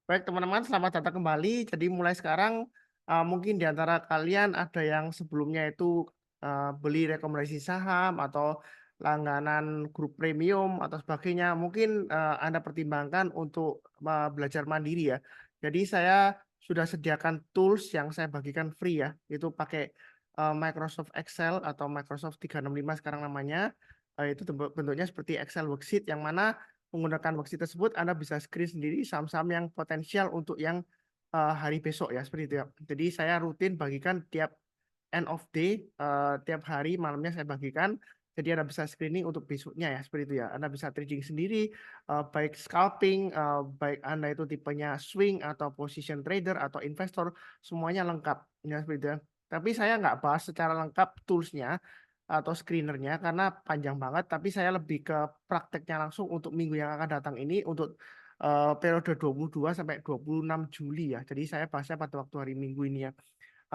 Baik teman-teman, selamat datang kembali. Jadi mulai sekarang mungkin di antara kalian ada yang sebelumnya itu beli rekomendasi saham atau langganan grup premium atau sebagainya. Mungkin Anda pertimbangkan untuk belajar mandiri ya. Jadi saya sudah sediakan tools yang saya bagikan free ya. Itu pakai Microsoft Excel atau Microsoft 365 sekarang namanya. Itu bentuknya seperti Excel worksheet yang mana menggunakan worksheet tersebut Anda bisa screen sendiri saham-saham yang potensial untuk yang hari besok ya seperti itu ya. Jadi saya rutin bagikan tiap end of day, tiap hari malamnya saya bagikan. Jadi Anda bisa screening untuk besoknya ya seperti itu ya. Anda bisa trading sendiri, baik scalping, baik Anda itu tipenya swing atau position trader atau investor, semuanya lengkap ya seperti itu ya. Tapi saya nggak bahas secara lengkap toolsnya atau screenernya karena panjang banget, tapi saya lebih ke prakteknya langsung untuk minggu yang akan datang ini untuk periode 22 sampai 26 Juli ya. Jadi saya bahasnya pada waktu hari Minggu ini ya.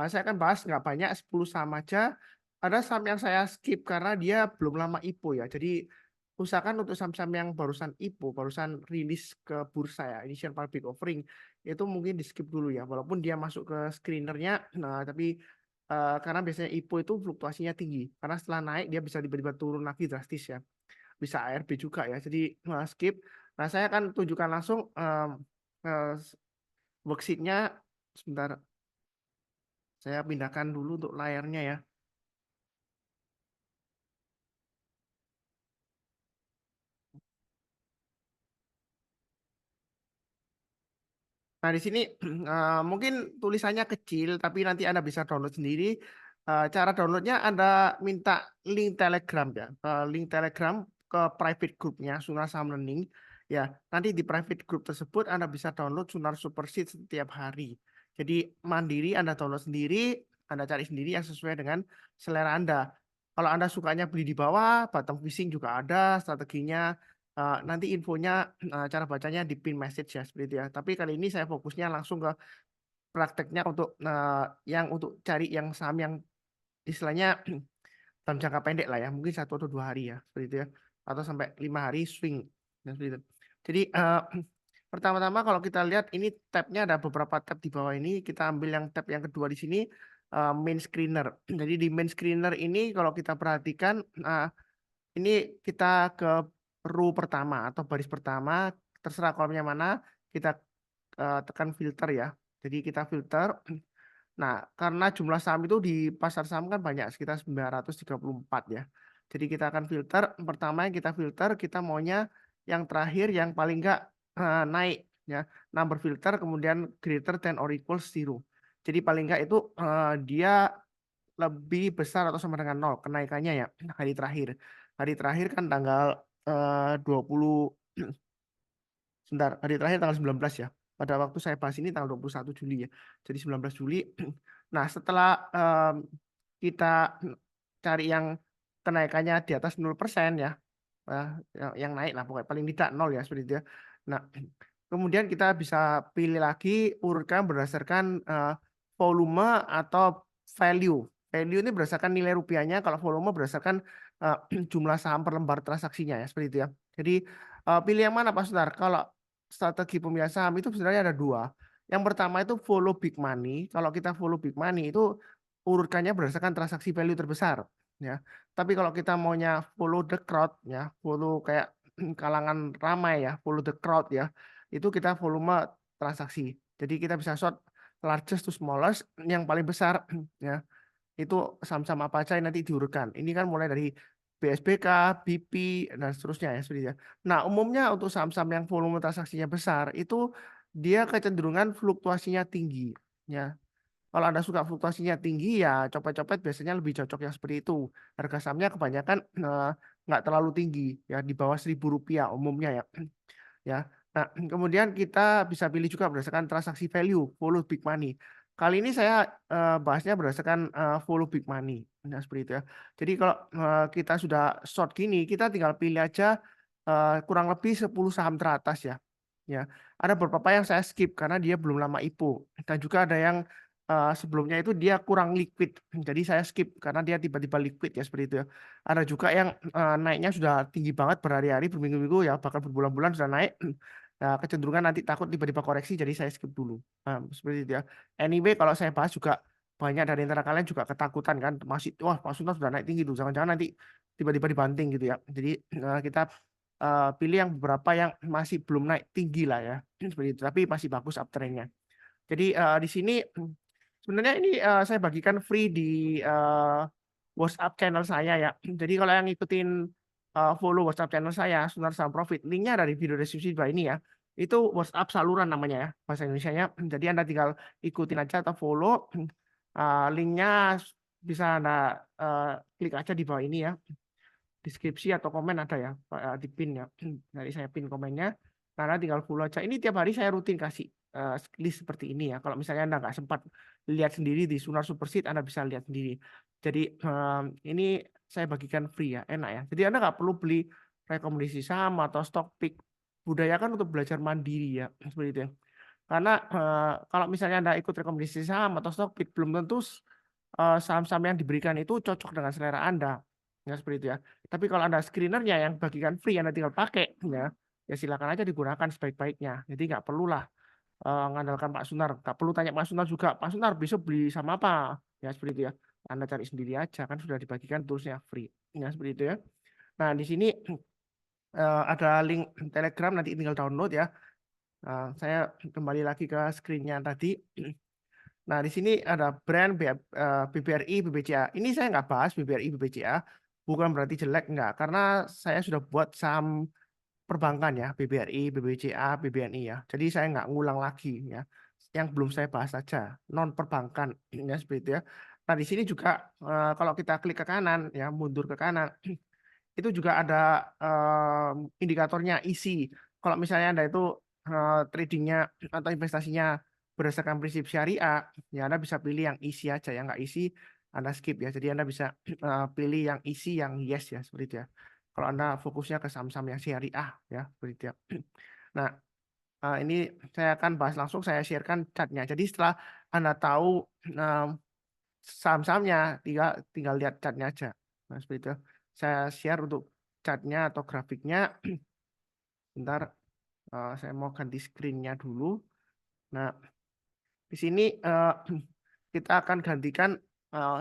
Saya akan bahas nggak banyak, 10 saham aja. Ada saham yang saya skip karena dia belum lama IPO ya. Jadi usahakan untuk saham-saham yang barusan IPO, barusan rilis ke bursa ya, initial public offering, itu mungkin di skip dulu ya. Walaupun dia masuk ke screenernya, nah tapi karena biasanya IPO itu fluktuasinya tinggi. Karena setelah naik dia bisa tiba-tiba turun lagi drastis ya. Bisa ARB juga ya. Jadi skip. Nah saya akan tunjukkan langsung worksheet-nya. Sebentar, saya pindahkan dulu untuk layarnya ya. Nah, di sini mungkin tulisannya kecil, tapi nanti Anda bisa download sendiri. Cara downloadnya Anda minta link Telegram ya. Link Telegram ke private groupnya Sunar Saham Learning. Ya, nanti di private group tersebut Anda bisa download Sunar Superseed setiap hari. Jadi mandiri Anda download sendiri, Anda cari sendiri yang sesuai dengan selera Anda. Kalau Anda sukanya beli di bawah, bottom fishing juga ada strateginya. Nanti infonya cara bacanya di pin message ya seperti itu ya. Tapi kali ini saya fokusnya langsung ke prakteknya untuk yang untuk cari yang saham yang istilahnya dalam jangka pendek lah ya, mungkin 1 atau 2 hari ya seperti itu ya, atau sampai 5 hari swing dan seperti itu. Jadi pertama-tama kalau kita lihat ini tabnya ada beberapa tab di bawah ini. Kita ambil yang tab yang kedua di sini, main screener. Jadi di main screener ini kalau kita perhatikan ini kita ke row pertama atau baris pertama, terserah kolomnya mana, kita tekan filter ya. Jadi kita filter. Nah, karena jumlah saham itu di pasar saham kan banyak, sekitar 934 ya. Jadi kita akan filter, pertama yang kita filter, kita maunya yang terakhir yang paling enggak naik ya. Number filter kemudian greater than or equals 0. Jadi paling enggak itu dia lebih besar atau sama dengan 0 kenaikannya ya hari terakhir. Hari terakhir kan tanggal 20 sebentar, hari terakhir tanggal 19 ya. Pada waktu saya bahas ini tanggal 21 Juli ya. Jadi 19 Juli. Nah, setelah kita cari yang kenaikannya di atas 0% ya. Yang naik lah pokoknya paling tidak 0 ya seperti itu ya. Nah, kemudian kita bisa pilih lagi urutkan berdasarkan volume atau value. Value ini berdasarkan nilai rupiahnya, kalau volume berdasarkan jumlah saham per lembar transaksinya ya seperti itu ya. Jadi pilih yang mana Pak Sutar? Kalau strategi pemilihan saham itu sebenarnya ada dua. Yang pertama itu follow big money. Kalau kita follow big money itu urutkannya berdasarkan transaksi value terbesar ya. Tapi kalau kita maunya follow the crowd ya, follow kayak kalangan ramai ya, follow the crowd ya, itu kita volume transaksi. Jadi kita bisa short largest to smallest, yang paling besar ya. Itu saham-saham apa aja yang nanti diurutkan. Ini kan mulai dari BSBK, BP, dan seterusnya ya. Seperti ya. Nah, umumnya untuk saham-saham yang volume transaksinya besar, itu dia kecenderungan fluktuasinya tinggi. Ya, kalau Anda suka fluktuasinya tinggi, ya copet-copet biasanya lebih cocok yang seperti itu. Harga sahamnya kebanyakan nggak terlalu tinggi, ya di bawah Rp1.000 umumnya ya. Ya, nah kemudian kita bisa pilih juga berdasarkan transaksi value, follow big money. Kali ini saya bahasnya berdasarkan follow big money, nah seperti itu ya. Jadi kalau kita sudah short gini, kita tinggal pilih aja kurang lebih 10 saham teratas ya. Ya, ada beberapa yang saya skip karena dia belum lama IPO, dan juga ada yang sebelumnya itu dia kurang liquid, jadi saya skip karena dia tiba-tiba liquid ya seperti itu ya. Ada juga yang naiknya sudah tinggi banget berhari-hari, berminggu-minggu ya, bahkan berbulan-bulan sudah naik. Nah, kecenderungan nanti takut tiba-tiba koreksi, jadi saya skip dulu. Seperti itu ya. Anyway, kalau saya bahas juga banyak dari antara kalian juga ketakutan kan, masih wah Pak Suntar sudah naik tinggi tuh, jangan-jangan nanti tiba-tiba dibanting gitu ya. Jadi kita pilih yang beberapa yang masih belum naik tinggi lah ya, seperti itu. Tapi masih bagus uptrendnya. Jadi di sini sebenarnya ini saya bagikan free di WhatsApp channel saya ya. Jadi kalau yang ngikutin follow WhatsApp channel saya, Sunar Saham Profit, linknya dari video deskripsi di bawah ini ya. Itu WhatsApp saluran namanya ya, bahasa Indonesianya. Jadi Anda tinggal ikutin aja atau follow. Linknya bisa Anda klik aja di bawah ini ya. Deskripsi atau komen ada ya, di pin ya. Dari saya pin komennya. Karena tinggal follow aja. Ini tiap hari saya rutin kasih list seperti ini ya. Kalau misalnya Anda nggak sempat lihat sendiri di Sunar Superseed, Anda bisa lihat sendiri. Jadi ini saya bagikan free ya, enak ya. Jadi Anda nggak perlu beli rekomendasi saham atau stock pick. Budayakan untuk belajar mandiri ya, seperti itu ya. Karena kalau misalnya Anda ikut rekomendasi saham atau stock pick, belum tentu saham-saham yang diberikan itu cocok dengan selera Anda. Ya seperti itu ya. Tapi kalau Anda screenernya yang bagikan free, Anda tinggal pakai ya silakan aja digunakan sebaik-baiknya. Jadi nggak perlulah mengandalkan Pak Sunar. Nggak perlu tanya Pak Sunar juga, Pak Sunar besok beli sama apa? Ya seperti itu ya. Anda cari sendiri aja, kan sudah dibagikan toolsnya free. Ya seperti itu ya. Nah di sini ada link Telegram, nanti tinggal download ya. Saya kembali lagi ke screen-nya tadi. Nah, di sini ada brand BBRI, BBCA. Ini saya nggak bahas BBRI, BBCA. Bukan berarti jelek, nggak. Karena saya sudah buat saham perbankan ya, BBRI, BBCA, BBNI ya. Jadi saya nggak ngulang lagi ya. Yang belum saya bahas saja, non perbankan ya seperti itu ya. Nah, di sini juga kalau kita klik ke kanan ya, mundur ke kanan, itu juga ada indikatornya isi. Kalau misalnya Anda itu tradingnya atau investasinya berdasarkan prinsip syariah, ya Anda bisa pilih yang isi aja, yang nggak isi Anda skip ya. Jadi Anda bisa pilih yang isi, yang yes ya, seperti itu ya. Kalau Anda fokusnya ke saham-saham yang syariah ya, seperti itu ya. Nah, ini saya akan bahas langsung, saya sharekan chartnya. Jadi setelah Anda tahu saham-sahamnya, tinggal lihat chartnya aja. Nah, seperti itu. Saya share untuk chartnya atau grafiknya. Bentar, saya mau ganti screen-nya dulu. Nah, di sini kita akan gantikan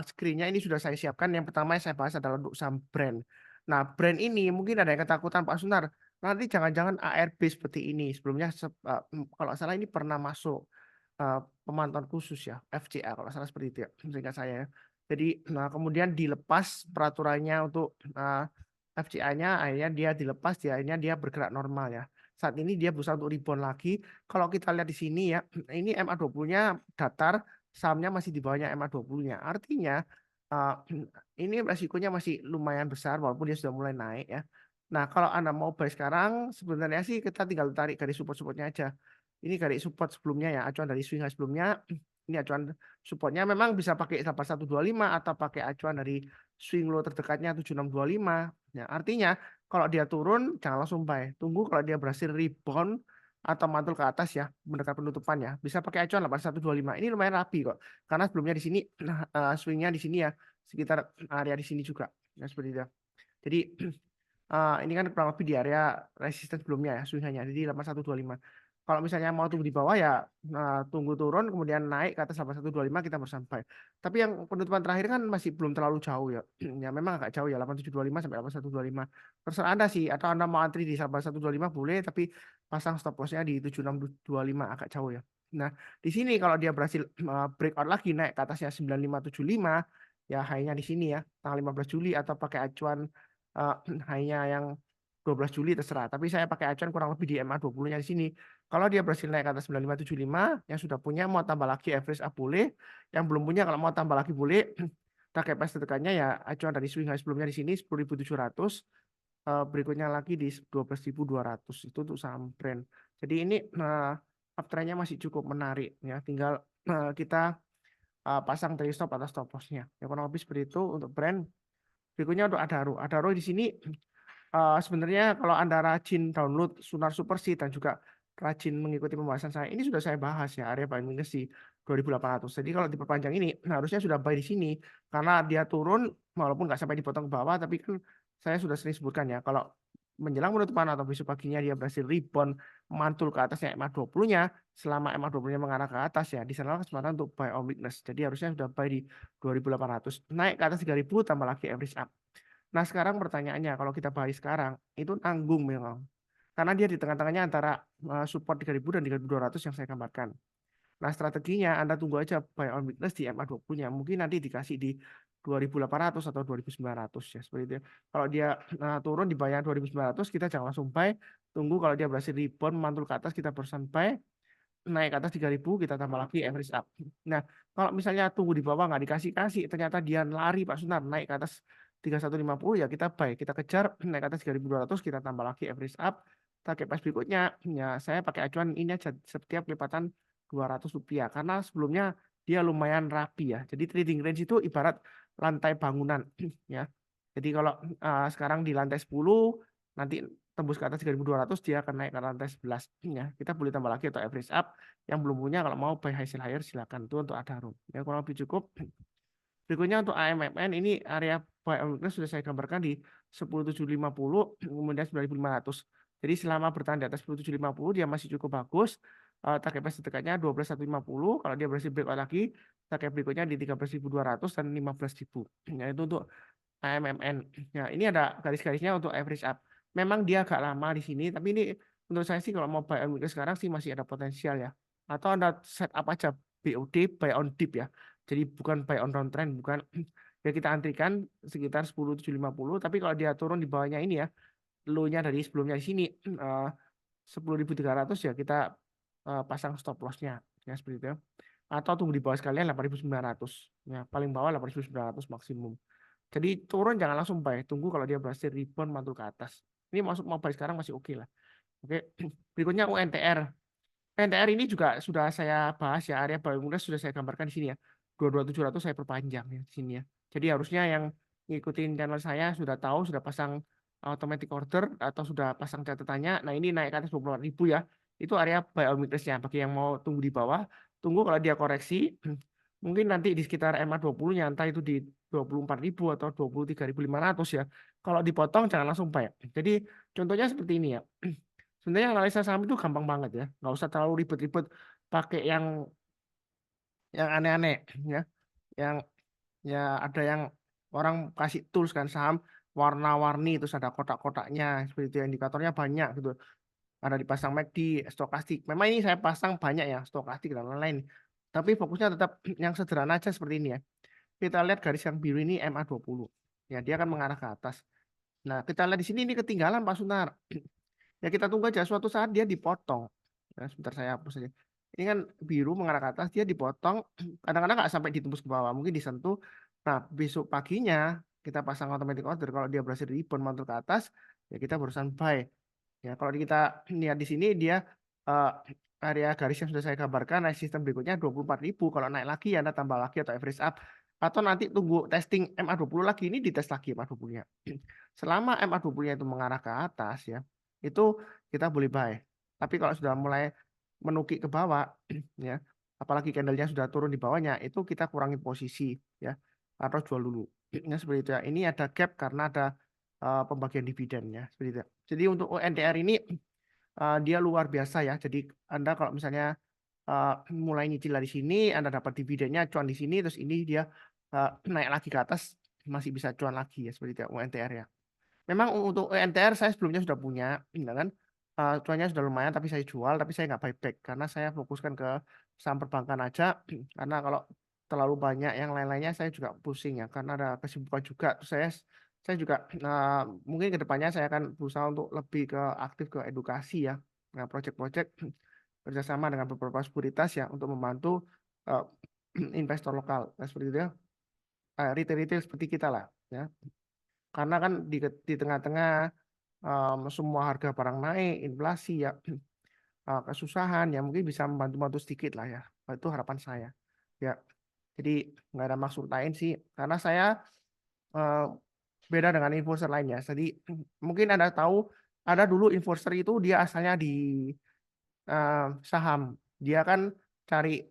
screen-nya. Ini sudah saya siapkan. Yang pertama yang saya bahas adalah untuk saham brand. Nah, brand ini mungkin ada yang ketakutan Pak Sunar. Nanti jangan-jangan ARB seperti ini. Sebelumnya, kalau salah ini pernah masuk pemantauan khusus ya, FCA kalau salah seperti itu ya, seingat saya ya. Jadi nah kemudian dilepas peraturannya untuk FCA-nya, akhirnya dia dilepas, akhirnya dia bergerak normal ya. Saat ini dia berusaha untuk rebound lagi. Kalau kita lihat di sini ya, ini MA20-nya datar, sahamnya masih di bawahnya MA20-nya. Artinya ini resikonya masih lumayan besar walaupun dia sudah mulai naik ya. Nah, kalau Anda mau buy sekarang, sebenarnya sih kita tinggal tarik garis support-supportnya aja. Ini garis support sebelumnya ya, acuan dari swing high sebelumnya. Ini acuan supportnya memang bisa pakai 8125 atau pakai acuan dari swing low terdekatnya 7625. Ya, artinya kalau dia turun jangan langsung buy. Tunggu kalau dia berhasil rebound atau mantul ke atas ya, mendekat penutupan ya. Bisa pakai acuan 8125. Ini lumayan rapi kok. Karena sebelumnya di sini swingnya di sini ya, sekitar area di sini juga. Ya, seperti itu. Jadi ini kan kurang lebih di area resisten sebelumnya ya, swing-nya. Jadi 8125. Kalau misalnya mau tunggu di bawah ya tunggu turun kemudian naik ke atas 8125 kita baru sampai. Tapi yang penutupan terakhir kan masih belum terlalu jauh ya. Ya memang agak jauh ya 8725 sampai 8125. Terserah Anda sih atau Anda mau antri di 8125 boleh tapi pasang stop loss-nya di 7625 agak jauh ya. Nah, di sini kalau dia berhasil breakout lagi naik ke atasnya 9575 ya high-nya di sini ya tanggal 15 Juli atau pakai acuan high-nya yang 12 Juli terserah. Tapi saya pakai acuan kurang lebih di MA20-nya di sini. Kalau dia berhasil naik ke atas 9575, yang sudah punya mau tambah lagi average up boleh. Yang belum punya kalau mau tambah lagi boleh. Target price terdekannya ya acuan dari swing high sebelumnya di sini 10.700. Berikutnya lagi di 12.200. Itu untuk saham brand. Jadi ini uptrendnya masih cukup menarik ya. Tinggal kita pasang dari stop atau stop loss-nya. Ya kurang lebih seperti itu untuk brand. Berikutnya untuk Adaro. Adaro di sini sebenarnya kalau Anda rajin download Sunar Superseed dan juga rajin mengikuti pembahasan saya, ini sudah saya bahas ya area buying minus di 2800. Jadi kalau diperpanjang ini harusnya sudah buy di sini karena dia turun walaupun nggak sampai dipotong ke bawah, tapi kan saya sudah sering sebutkan ya kalau menjelang penutupan atau besok paginya dia berhasil rebound mantul ke atasnya MA20-nya, selama MA20-nya mengarah ke atas ya, di sana kesempatan untuk buy on weakness. Jadi harusnya sudah buy di 2.800, naik ke atas 3.000 tambah lagi average up. Nah, sekarang pertanyaannya, kalau kita buy sekarang itu nanggung memang. Karena dia di tengah-tengahnya antara support 3.000 dan 3.200 yang saya gambarkan. Nah, strateginya Anda tunggu aja buy on weakness di MA20-nya. Mungkin nanti dikasih di 2.800 atau 2.900 ya, seperti itu ya. Kalau dia turun di bawahnya 2.900, kita jangan langsung buy. Tunggu kalau dia berhasil rebound mantul ke atas, kita barusan buy. Naik ke atas 3.000, kita tambah lagi average up. Nah, kalau misalnya tunggu di bawah nggak dikasih-kasih, ternyata dia lari Pak Sunar naik ke atas 3150, ya kita buy, kita kejar naik ke atas 3.200, kita tambah lagi average up. Target price berikutnya ya saya pakai acuan ini aja, setiap lipatan Rp200 karena sebelumnya dia lumayan rapi ya. Jadi trading range itu ibarat lantai bangunan ya. Jadi kalau sekarang di lantai 10, nanti tembus ke atas 3.200, dia akan naik ke lantai 11 ya. Kita boleh tambah lagi atau average up. Yang belum punya kalau mau buy high sell higher silakan, itu untuk Adharum. Ya kurang lebih cukup. Berikutnya untuk AMMN ini area buy on weakness sudah saya gambarkan di 10.750 kemudian 9.500. Jadi selama bertahan di atas 10.750 dia masih cukup bagus. Target price dekatnya 12.150. Kalau dia berhasil breakout lagi, target berikutnya di 13.200 dan 15.000. Ya itu untuk AMMN. Ya, ini ada garis-garisnya untuk average up. Memang dia agak lama di sini, tapi ini menurut saya sih kalau mau buy on weakness sekarang sih masih ada potensial ya. Atau Anda setup aja BOD, buy on dip ya. Jadi bukan buy on downtrend, bukan. Ya kita antrikan sekitar 10.750, tapi kalau dia turun di bawahnya ini ya, low-nya dari sebelumnya di sini 10.300 ya kita pasang stop loss-nya ya seperti itu ya. Atau tunggu di bawah sekalian 8.900. Ya, paling bawah 8.900 maksimum. Jadi turun jangan langsung buy, tunggu kalau dia berhasil rebound mantul ke atas. Ini masuk mau buy sekarang masih oke lah. Oke, berikutnya UNTR. UNTR ini juga sudah saya bahas ya, area buy weakness sudah saya gambarkan di sini ya. 22.700 saya perpanjang ya di sini ya. Jadi harusnya yang ngikutin channel saya sudah tahu, sudah pasang automatic order atau sudah pasang catatannya. Nah, ini naik ke atas 24.000 ya. Itu area buy on weakness-nya. Bagi yang mau tunggu di bawah, tunggu kalau dia koreksi, mungkin nanti di sekitar MA20-nya entah itu di 24.000 atau 23.500 ya. Kalau dipotong jangan langsung buy. Jadi contohnya seperti ini ya. Sebenarnya analisa saham itu gampang banget ya, nggak usah terlalu ribet-ribet pakai yang aneh-aneh ya, yang ya ada yang orang kasih tools kan saham warna-warni terus ada kotak-kotaknya seperti itu, indikatornya banyak gitu, ada dipasang MACD, stokastik. Memang ini saya pasang banyak ya stokastik dan lain-lain, tapi fokusnya tetap yang sederhana aja seperti ini ya. Kita lihat garis yang biru ini MA20 ya, dia akan mengarah ke atas. Nah, kita lihat di sini ini ketinggalan Pak Sunar. Ya kita tunggu aja suatu saat dia dipotong. Ya, sebentar saya hapus aja. Ini kan biru mengarah ke atas, dia dipotong. Kadang-kadang nggak sampai ditembus ke bawah, mungkin disentuh. Nah, besok paginya kita pasang automatic order. Kalau dia berhasil rebound mantul ke atas, ya kita barusan buy. Ya, kalau kita lihat di sini dia eh, area garis yang sudah saya gambarkan, naik sistem berikutnya 24.000. Kalau naik lagi ya Anda tambah lagi atau average up. Atau nanti tunggu testing MA20 lagi, ini dites lagi MA20-nya. Selama MA20-nya itu mengarah ke atas ya, itu kita boleh buy. Tapi kalau sudah mulai menukik ke bawah ya, apalagi candlenya sudah turun di bawahnya, itu kita kurangi posisi ya atau jual dulu. Ya seperti itu ya. Ini ada gap karena ada pembagian dividen ya seperti itu. Jadi untuk ONTR ini dia luar biasa ya. Jadi Anda kalau misalnya mulai nyicil dari sini, Anda dapat dividennya cuan di sini, terus ini dia naik lagi ke atas, masih bisa cuan lagi ya seperti itu UNTR ya. Memang untuk UNTR saya sebelumnya sudah punya, ya kan? Cuannya sudah lumayan, tapi saya jual, tapi saya nggak buyback karena saya fokuskan ke saham perbankan aja. Karena kalau terlalu banyak yang lain-lainnya saya juga pusing ya, karena ada kesibukan juga. Terus saya juga mungkin kedepannya saya akan berusaha untuk lebih ke aktif ke edukasi ya, nah, project-project kerjasama dengan beberapa sekuritas ya untuk membantu uh, investor lokal, nah, seperti itu ya, retail-retail seperti kita lah ya. Karena kan di tengah-tengah semua harga barang naik, inflasi ya, kesusahan ya mungkin bisa membantu-bantu sedikit lah ya. Itu harapan saya. Ya, jadi nggak ada maksud lain sih, karena saya eh, beda dengan influencer lainnya. Jadi mungkin Anda tahu ada dulu influencer itu dia asalnya di saham. Dia kan cari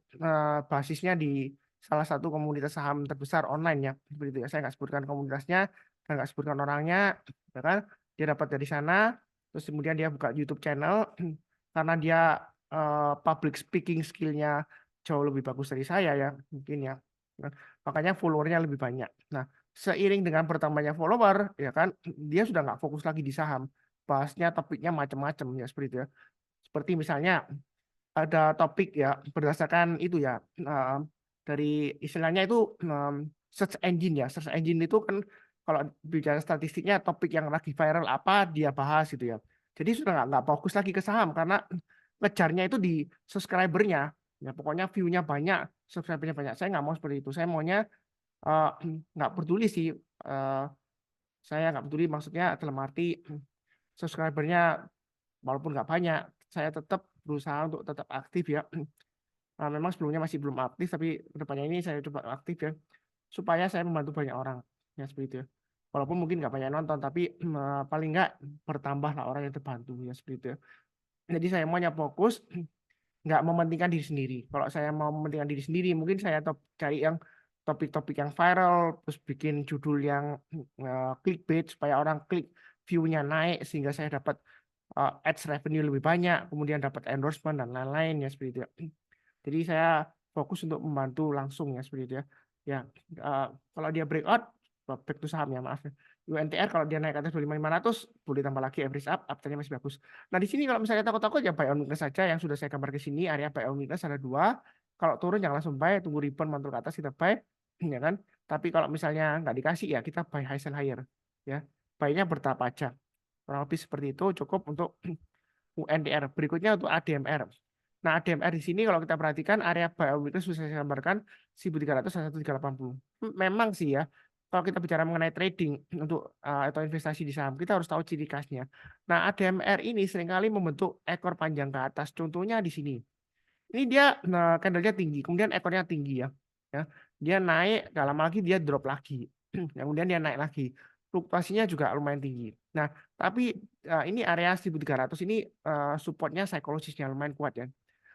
basisnya di salah satu komunitas saham terbesar online ya. Seperti itu ya. Saya nggak sebutkan komunitasnya dan nggak sebutkan orangnya, ya kan. dia dapat dari sana, terus kemudian dia buka YouTube channel karena dia public speaking skillnya jauh lebih bagus dari saya ya mungkin ya. Nah, makanya followernya lebih banyak. Nah, seiring dengan bertambahnya follower ya kan dia sudah nggak fokus lagi di saham, bahasnya topiknya macam-macam ya seperti itu ya. Seperti misalnya ada topik ya berdasarkan itu ya dari istilahnya itu search engine ya. Search engine itu kan kalau bicara statistiknya topik yang lagi viral apa dia bahas gitu ya. Jadi sudah nggak fokus lagi ke saham karena ngejarnya itu di subscribernya. Ya pokoknya view-nya banyak, subscribernya banyak. Saya nggak mau seperti itu. Saya maunya eh, nggak peduli sih. Saya nggak peduli maksudnya dalam arti subscribernya walaupun nggak banyak, saya tetap berusaha untuk tetap aktif ya. Nah, memang sebelumnya masih belum aktif, tapi kedepannya ini saya coba aktif ya, supaya saya membantu banyak orang ya seperti itu. Ya. Walaupun mungkin nggak banyak nonton, tapi paling nggak bertambah lah orang yang terbantu ya seperti itu. Ya. Jadi saya maunya fokus, nggak mementingkan diri sendiri. Kalau saya mau mementingkan diri sendiri, mungkin saya cari yang topik-topik yang viral, terus bikin judul yang clickbait supaya orang klik view-nya naik sehingga saya dapat ads revenue lebih banyak, kemudian dapat endorsement dan lain-lain ya seperti itu. Ya. Jadi saya fokus untuk membantu langsung ya seperti itu ya. Ya, kalau dia breakout, back to saham ya maaf ya. UNTR kalau dia naik ke atas 25.500 boleh tambah lagi average up, uptrendnya masih bagus. Nah di sini kalau misalnya takut-takut ya buy on weakness saja yang sudah saya gambar ke sini area buy on weakness ada 2. Kalau turun jangan langsung buy, tunggu rebound mantul ke atas kita buy, ya kan. Tapi kalau misalnya nggak dikasih ya kita buy high sell higher, ya. Buy-nya bertahap aja. Kurang lebih seperti itu cukup untuk UNDR. Berikutnya untuk ADMR. Nah, ADMR di sini kalau kita perhatikan area buy on weakness sudah saya gambarkan 1.300 dan 1.380. Memang sih ya, kalau kita bicara mengenai trading untuk atau investasi di saham, kita harus tahu ciri khasnya. Nah, ADMR ini seringkali membentuk ekor panjang ke atas. Contohnya di sini. Ini dia candlenya tinggi, kemudian ekornya tinggi ya. Ya, dia naik, gak lama lagi dia drop lagi. Kemudian dia naik lagi. Fluktuasinya juga lumayan tinggi. Nah, tapi ini area 1.300 ini supportnya psikologisnya lumayan kuat ya.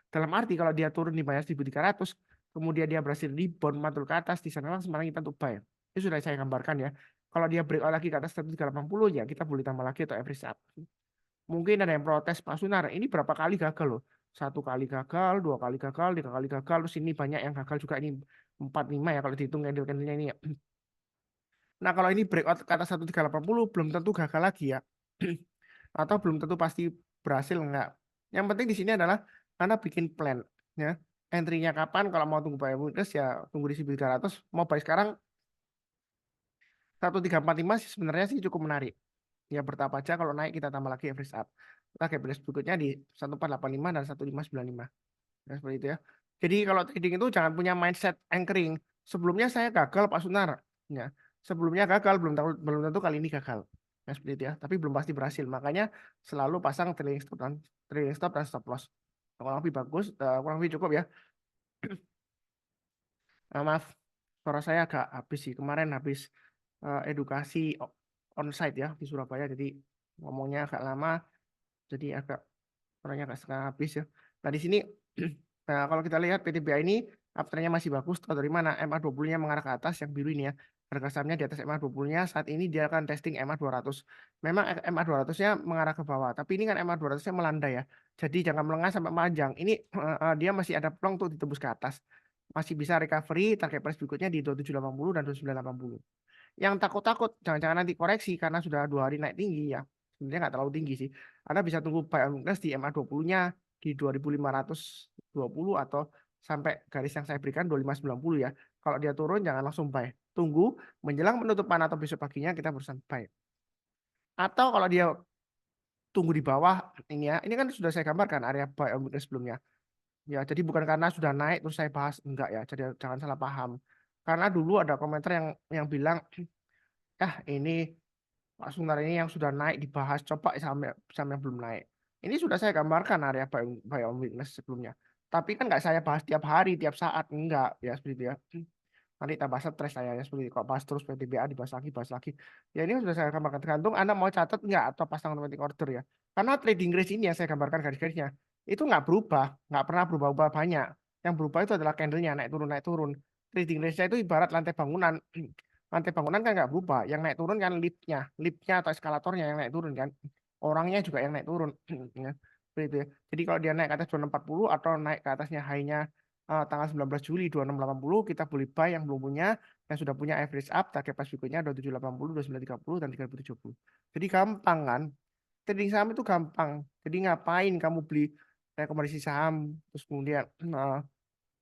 Dalam arti kalau dia turun di bawah 1.300, kemudian dia berhasil rebound mantul ke atas, di sana sebenarnya kita untuk buy. Itu sudah saya gambarkan ya. Kalau dia breakout lagi ke atas 1.380 ya kita boleh tambah lagi atau average up. Mungkin ada yang protes Pak Sunar, ini berapa kali gagal loh? 1 kali gagal, 2 kali gagal, 3 kali gagal, terus ini banyak yang gagal juga ini 4, 5 ya kalau dihitung candle-candlenya ini ya. Nah kalau ini breakout ke atas 1.380 belum tentu gagal lagi ya. Atau belum tentu pasti berhasil enggak. Yang penting di sini adalah Anda bikin plan ya. Entry-nya kapan kalau mau tunggu buy weakness ya tunggu di 1.300, mau buy sekarang 1.345 sih sebenarnya sih cukup menarik. Ya bertahap aja kalau naik kita tambah lagi average up. Kita average berikutnya di 1.485 dan 1.595. Ya, seperti itu ya. Jadi kalau trading itu jangan punya mindset anchoring. Sebelumnya saya gagal Pak Sunar. Ya. Sebelumnya gagal belum tentu kali ini gagal. Ya, seperti itu ya. Tapi belum pasti berhasil. Makanya selalu pasang trailing stop dan stop loss. Kurang lebih bagus, kurang lebih cukup ya. Maaf, suara saya agak habis sih. Kemarin habis edukasi onsite ya di Surabaya. Jadi ngomongnya agak lama. Jadi agak orangnya agak setengah habis ya. Nah di sini nah, kalau kita lihat PTBA ini uptrendnya masih bagus. Tahu dari mana? MA20-nya mengarah ke atas yang biru ini ya. Harga sahamnya di atas MA20-nya. Saat ini dia akan testing MA200. Memang MA200-nya mengarah ke bawah. Tapi ini kan MA200-nya melandai ya. Jadi jangan melengah sampai panjang. Ini dia masih ada peluang untuk ditembus ke atas. Masih bisa recovery. Target price berikutnya di 2780 dan 2980. Yang takut-takut jangan-jangan nanti koreksi karena sudah 2 hari naik tinggi ya. Sebenarnya nggak terlalu tinggi sih. Anda bisa tunggu buy on weakness di MA20-nya di 2520 atau sampai garis yang saya berikan 2590 ya. Kalau dia turun jangan langsung buy. Tunggu menjelang penutupan atau besok paginya kita berusaha buy. Atau kalau dia tunggu di bawah ini ya. Ini kan sudah saya gambarkan area buy on weakness sebelumnya. Ya, jadi bukan karena sudah naik terus saya bahas enggak ya. Jadi jangan salah paham. Karena dulu ada komentar yang bilang, ini Pak Sunar ini yang sudah naik dibahas coba sampai yang belum naik. Ini sudah saya gambarkan area buy on weakness sebelumnya. Tapi kan nggak saya bahas tiap hari, tiap saat, enggak ya seperti itu ya. Nanti tambah stres saya ya seperti itu. Kalau bahas terus PTBA dibahas lagi, bahas lagi. Ya ini sudah saya gambarkan tergantung Anda mau catat enggak atau pasang automatic order ya. Karena trading range ini yang saya gambarkan garis-garisnya itu nggak berubah, nggak pernah berubah-ubah banyak. Yang berubah itu adalah candlenya naik turun naik turun. Trading range-nya itu ibarat lantai bangunan. lantai bangunan kan nggak berubah. Yang naik turun kan liftnya atau eskalatornya yang naik turun kan. Orangnya juga yang naik turun. Ya, seperti itu ya. Jadi kalau dia naik ke atas 2640 atau naik ke atasnya high-nya tanggal 19 Juli 2680, kita boleh buy yang belum punya, yang sudah punya average up, target price berikutnya 2780, 2930, dan 3070. Jadi gampang kan? Trading saham itu gampang. Jadi ngapain kamu beli rekomendasi saham, terus kemudian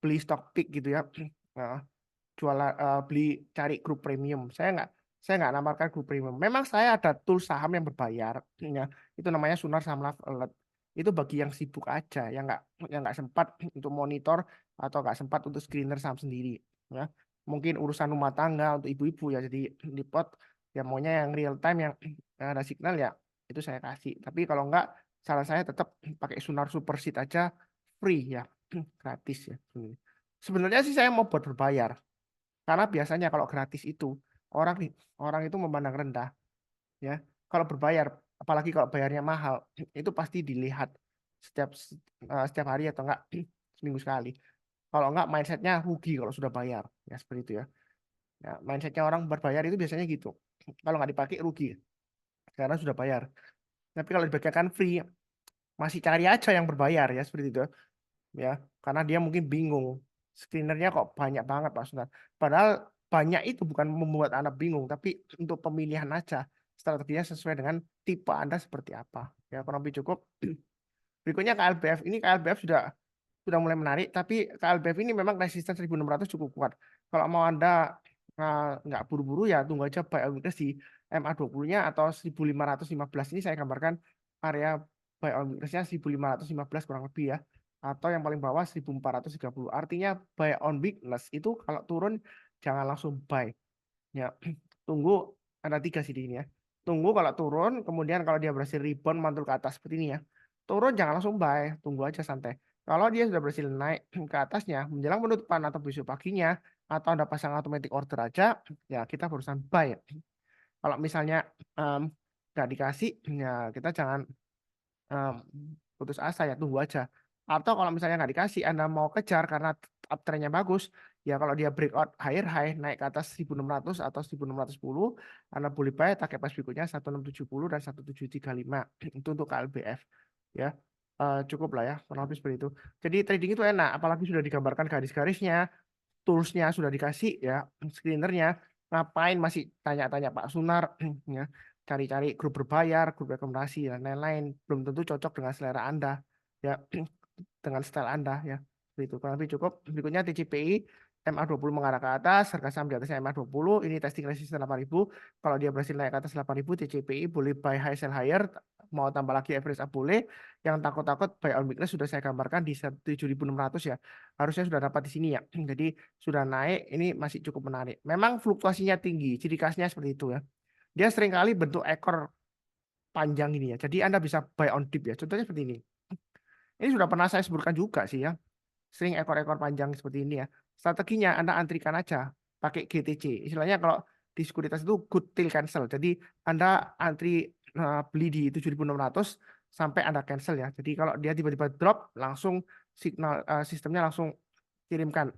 beli stock pick gitu ya. Nah, beli cari grup premium. Saya nggak namarkan grup premium. Memang saya ada tool saham yang berbayar, ya. Itu namanya Sunar Saham Love Alert. Itu bagi yang sibuk aja, yang nggak sempat untuk monitor atau nggak sempat untuk screener saham sendiri, ya. Mungkin urusan rumah tangga untuk ibu-ibu ya, jadi di pot ya maunya yang real time yang ada signal ya itu saya kasih. Tapi kalau nggak, saran saya tetap pakai Sunar Super Seed aja, free ya, gratis ya. Sebenarnya sih saya mau buat berbayar. Karena biasanya kalau gratis itu orang orang itu memandang rendah, ya. Kalau berbayar, apalagi kalau bayarnya mahal, itu pasti dilihat setiap setiap hari atau enggak seminggu sekali. Kalau enggak mindsetnya rugi kalau sudah bayar, ya seperti itu ya. Ya, mindsetnya orang berbayar itu biasanya gitu. Kalau nggak dipakai rugi karena sudah bayar. Tapi kalau dibagikan free, masih cari aja yang berbayar ya seperti itu ya, karena dia mungkin bingung screenernya kok banyak banget Pak Sunar. Padahal banyak itu bukan membuat Anda bingung, tapi untuk pemilihan aja strateginya sesuai dengan tipe Anda seperti apa. Ya, kurang lebih cukup. Berikutnya KLBF. Ini KLBF sudah mulai menarik, tapi KLBF ini memang resisten 1600 cukup kuat. Kalau mau Anda nggak buru-buru ya tunggu aja buy on weakness di MA20-nya atau 1515 ini saya gambarkan area buy on weakness-nya 1515 kurang lebih ya. Atau yang paling bawah 1430. Artinya buy on weakness itu kalau turun jangan langsung buy. Ya, tunggu, ada tiga sih di sini ya. Tunggu kalau turun, kemudian kalau dia berhasil rebound mantul ke atas seperti ini ya. Turun jangan langsung buy, tunggu aja santai. Kalau dia sudah berhasil naik ke atasnya, menjelang penutupan atau besok paginya, atau Anda pasang automatic order aja, ya kita berusaha buy. Kalau misalnya em, nggak dikasih, ya kita jangan em, putus asa ya, tunggu aja. Atau kalau misalnya nggak dikasih, Anda mau kejar karena uptrendnya bagus, ya kalau dia breakout higher high naik ke atas 1600 atau 1610, Anda boleh buy target price berikutnya 1670 dan 1735. Itu untuk KLBF ya. Cukup lah ya, kurang lebih seperti itu. Jadi trading itu enak, apalagi sudah digambarkan garis-garisnya, toolsnya sudah dikasih ya, screenernya. Ngapain masih tanya-tanya Pak Sunar ya, cari-cari grup berbayar, grup rekomendasi dan lain-lain, belum tentu cocok dengan selera Anda ya, dengan style Anda ya. Itu kurang lebih cukup. Berikutnya TCPI MA20 mengarah ke atas, harga saham di atasnya MA20, ini testing resistance 8.000. Kalau dia berhasil naik ke atas 8.000, TCPI boleh buy high sell higher, mau tambah lagi average up boleh. Yang takut-takut buy on weakness sudah saya gambarkan di 7.600 ya. Harusnya sudah dapat di sini ya. Jadi sudah naik, ini masih cukup menarik. Memang fluktuasinya tinggi, ciri khasnya seperti itu ya. Dia seringkali bentuk ekor panjang ini ya. Jadi Anda bisa buy on dip ya. Contohnya seperti ini. Ini sudah pernah saya sebutkan juga sih ya. Sering ekor-ekor panjang seperti ini ya. Strateginya Anda antrikan aja pakai GTC. Istilahnya kalau di sekuritas itu good till cancel. Jadi Anda antri beli di 7.600 sampai Anda cancel ya. Jadi kalau dia tiba-tiba drop, langsung signal sistemnya langsung kirimkan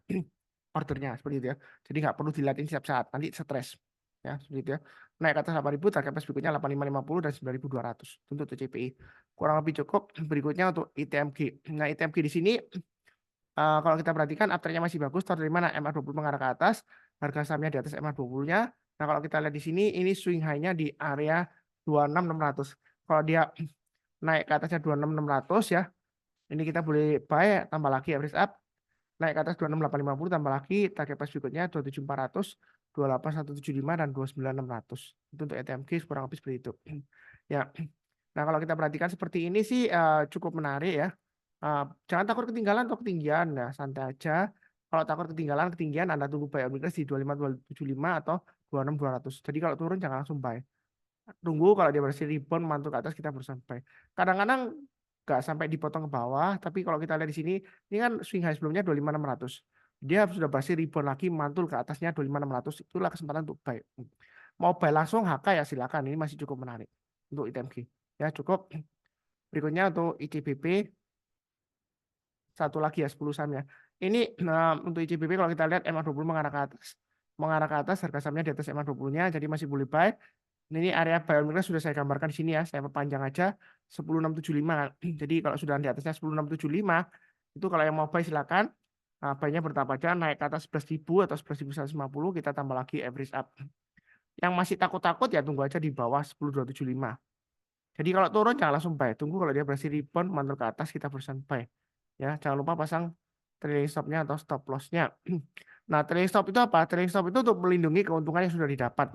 ordernya seperti itu ya. Jadi nggak perlu dilatih setiap saat, nanti stres. Ya, seperti itu ya. Naik ke atas 8.000, target price berikutnya 8550 dan 9.200 untuk CPI. Kurang lebih cukup. Berikutnya untuk ITMG. Nah, ITMG di sini kalau kita perhatikan uptrendnya masih bagus. Tahu dari mana? MA20 mengarah ke atas, harga sahamnya di atas MA20-nya. Nah, kalau kita lihat di sini, ini swing high-nya di area 26.600. Kalau dia naik ke atasnya 26.600 ya, ini kita boleh buy, tambah lagi average up, naik ke atas 26.850, tambah lagi target price berikutnya 27.400, 28.175 dan 29.600. Itu untuk ETMG kurang lebih seperti itu. Ya. Nah, kalau kita perhatikan seperti ini sih cukup menarik ya. Jangan takut ketinggalan atau ketinggian ya, santai aja. Kalau takut ketinggian Anda tunggu buy on weakness di 25.275 atau 26.200. Jadi kalau turun jangan langsung buy. Tunggu kalau dia berhasil rebound mantul ke atas kita baru sampai. Kadang-kadang nggak sampai dipotong ke bawah, tapi kalau kita lihat di sini, ini kan swing high sebelumnya 25.600. Dia sudah berhasil rebound lagi mantul ke atasnya 25.600. Itulah kesempatan untuk buy. Mau buy langsung HK ya silakan, ini masih cukup menarik untuk ITMG. Ya cukup. Berikutnya untuk ICBP, satu lagi ya 10 sahamnya. Ini untuk ICBP kalau kita lihat MA20 mengarah ke atas. mengarah ke atas, harga sahamnya di atas EMA 20-nya, jadi masih boleh buy. Ini area buy on weakness sudah saya gambarkan di sini ya, saya perpanjang aja 10675. Jadi kalau sudah di atasnya 10675, itu kalau yang mau buy silakan. Nah, buy-nya bertahap aja, naik ke atas 11.000 atau 11.150, kita tambah lagi average up. Yang masih takut-takut ya tunggu aja di bawah 10.275. Jadi kalau turun jangan langsung buy, tunggu kalau dia berhasil rebound mantul ke atas kita berusaha buy. Ya, jangan lupa pasang trailing stop-nya atau stop loss-nya. Nah, trailing stop itu apa? Trailing stop itu untuk melindungi keuntungan yang sudah didapat.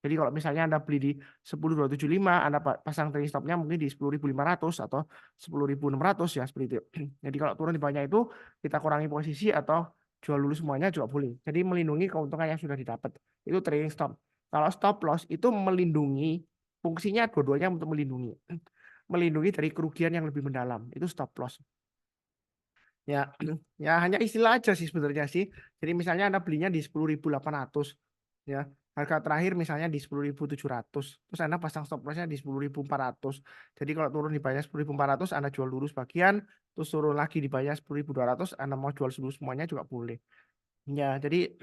Jadi kalau misalnya Anda beli di 10.275, Anda pasang trailing stop-nya mungkin di 10.500 atau 10.600 ya seperti itu. Jadi kalau turun di banyak itu kita kurangi posisi atau jual dulu semuanya juga boleh. Jadi melindungi keuntungan yang sudah didapat. Itu trailing stop. Kalau stop loss itu melindungi, fungsinya dua-duanya untuk melindungi. Melindungi dari kerugian yang lebih mendalam. Itu stop loss. Ya, ya hanya istilah aja sih sebenarnya sih. Jadi misalnya Anda belinya di 10.800 ya. Harga terakhir misalnya di 10.700. Terus Anda pasang stop lossnya di 10.400. Jadi kalau turun di bawah 10.400 Anda jual dulu sebagian, terus turun lagi di bawah 10.200 Anda mau jual dulu semuanya juga boleh. Ya, jadi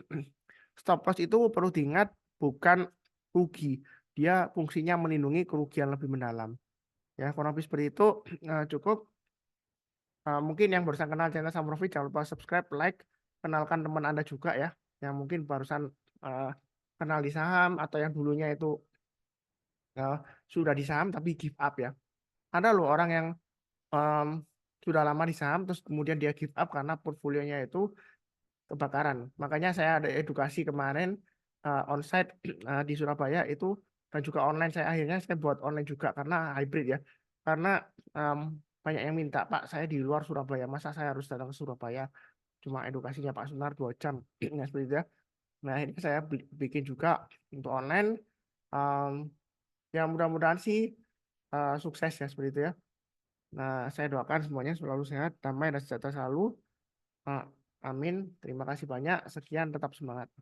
stop loss itu perlu diingat bukan rugi. Dia fungsinya melindungi kerugian lebih mendalam. Ya, kurang lebih seperti itu. Cukup. Mungkin yang barusan kenal channel Sam Profit jangan lupa subscribe, like, kenalkan teman Anda juga ya, yang mungkin barusan uh, kenal di saham atau yang dulunya itu uh, sudah di saham tapi give up ya. Ada loh orang yang um, sudah lama di saham terus kemudian dia give up karena portfolionya itu kebakaran. Makanya saya ada edukasi kemarin onsite di Surabaya itu dan juga online saya buat online juga karena hybrid ya. Karena um, banyak yang minta, Pak, saya di luar Surabaya, masa saya harus datang ke Surabaya? Cuma edukasinya Pak Sunar 2 jam. Nah, seperti itu ya. Nah, ini saya bikin juga untuk online. Um, ya mudah-mudahan sih sukses ya seperti itu ya. Nah, saya doakan semuanya selalu sehat, damai dan sejahtera selalu. Uh, amin. Terima kasih banyak. Sekian, tetap semangat.